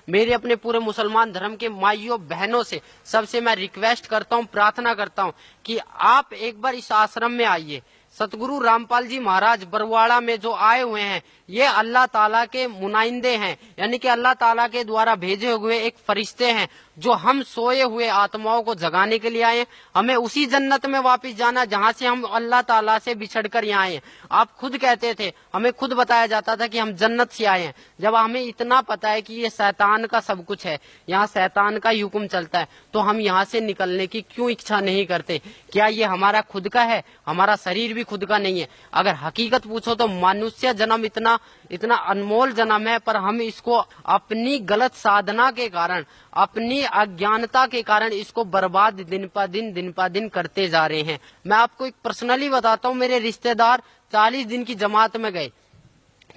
मेरे अपने पूरे मुसलमान धर्म के माइयों बहनों से सबसे मैं रिक्वेस्ट करता हूँ, प्रार्थना करता हूँ कि आप एक बार इस आश्रम में आइए। सतगुरु रामपाल जी महाराज बरवाड़ा में जो आए हुए हैं, ये अल्लाह ताला के मुनाइंदे हैं, यानी कि अल्लाह ताला के द्वारा भेजे हुए एक फरिश्ते हैं जो हम सोए हुए आत्माओं को जगाने के लिए आए हैं। हमें उसी जन्नत में वापस जाना जहां से हम अल्लाह ताला से बिछड़कर यहाँ आए हैं। आप खुद कहते थे, हमें खुद बताया जाता था कि हम जन्नत से आए हैं। जब हमें इतना पता है कि ये शैतान का सब कुछ है, यहाँ शैतान का ही हुक्म चलता है, तो हम यहाँ से निकलने की क्यों इच्छा नहीं करते? क्या ये हमारा खुद का है? हमारा शरीर भी खुद का नहीं है। अगर हकीकत पूछो तो मनुष्य जन्म इतना इतना अनमोल जन्म है, पर हम इसको अपनी गलत साधना के कारण, अपनी अज्ञानता के कारण इसको बर्बाद दिन पा दिन करते जा रहे हैं। मैं आपको एक पर्सनली बताता हूँ, मेरे रिश्तेदार 40 दिन की जमात में गए,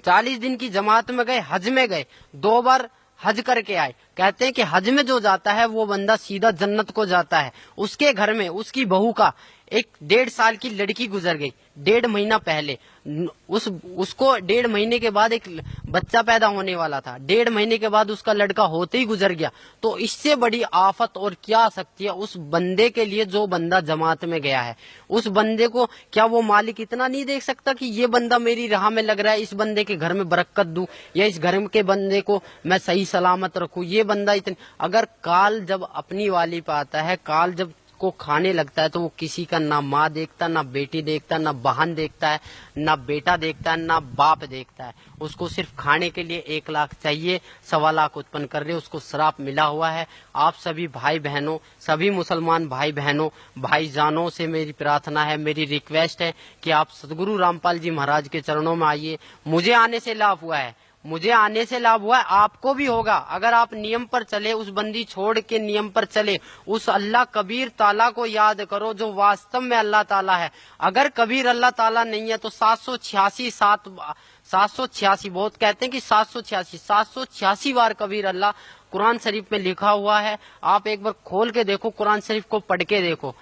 40 दिन की जमात में गए, हज में गए, 2 बार हज करके आए। कहते हैं कि हज में जो जाता है वो बंदा सीधा जन्नत को जाता है। उसके घर में उसकी बहू का एक 1.5 साल की लड़की गुजर गई, 1.5 महीना पहले। उसको 1.5 महीने के बाद एक बच्चा पैदा होने वाला था, 1.5 महीने के बाद उसका लड़का होते ही गुजर गया। तो इससे बड़ी आफत और क्या आ सकती है उस बंदे के लिए जो बंदा जमात में गया है? उस बंदे को क्या वो मालिक इतना नहीं देख सकता कि ये बंदा मेरी राह में लग रहा है, इस बंदे के घर में बरकत दूं, या इस घर के बंदे को मैं सही सलामत रखूं? ये बंदा इतनी, अगर काल जब अपनी वाली पे आता है, काल जब को खाने लगता है, तो वो किसी का ना माँ देखता, ना बेटी देखता, ना बहन देखता है, ना बेटा देखता है, ना बाप देखता है। उसको सिर्फ खाने के लिए 1 लाख चाहिए, 1.25 लाख उत्पन्न कर रहे, उसको श्राप मिला हुआ है। आप सभी भाई बहनों, सभी मुसलमान भाई बहनों, भाईजानों से मेरी प्रार्थना है, मेरी रिक्वेस्ट है कि आप सतगुरु रामपाल जी महाराज के चरणों में आइए। मुझे आने से लाभ हुआ है, मुझे आने से लाभ हुआ है, आपको भी होगा अगर आप नियम पर चले, उस बंदी छोड़ के नियम पर चले। उस अल्लाह कबीर ताला को याद करो जो वास्तव में अल्लाह ताला है। अगर कबीर अल्लाह ताला नहीं है तो 786 बहुत कहते हैं कि 786 बार कबीर अल्लाह कुरान शरीफ में लिखा हुआ है। आप एक बार खोल के देखो, कुरान शरीफ को पढ़ के देखो।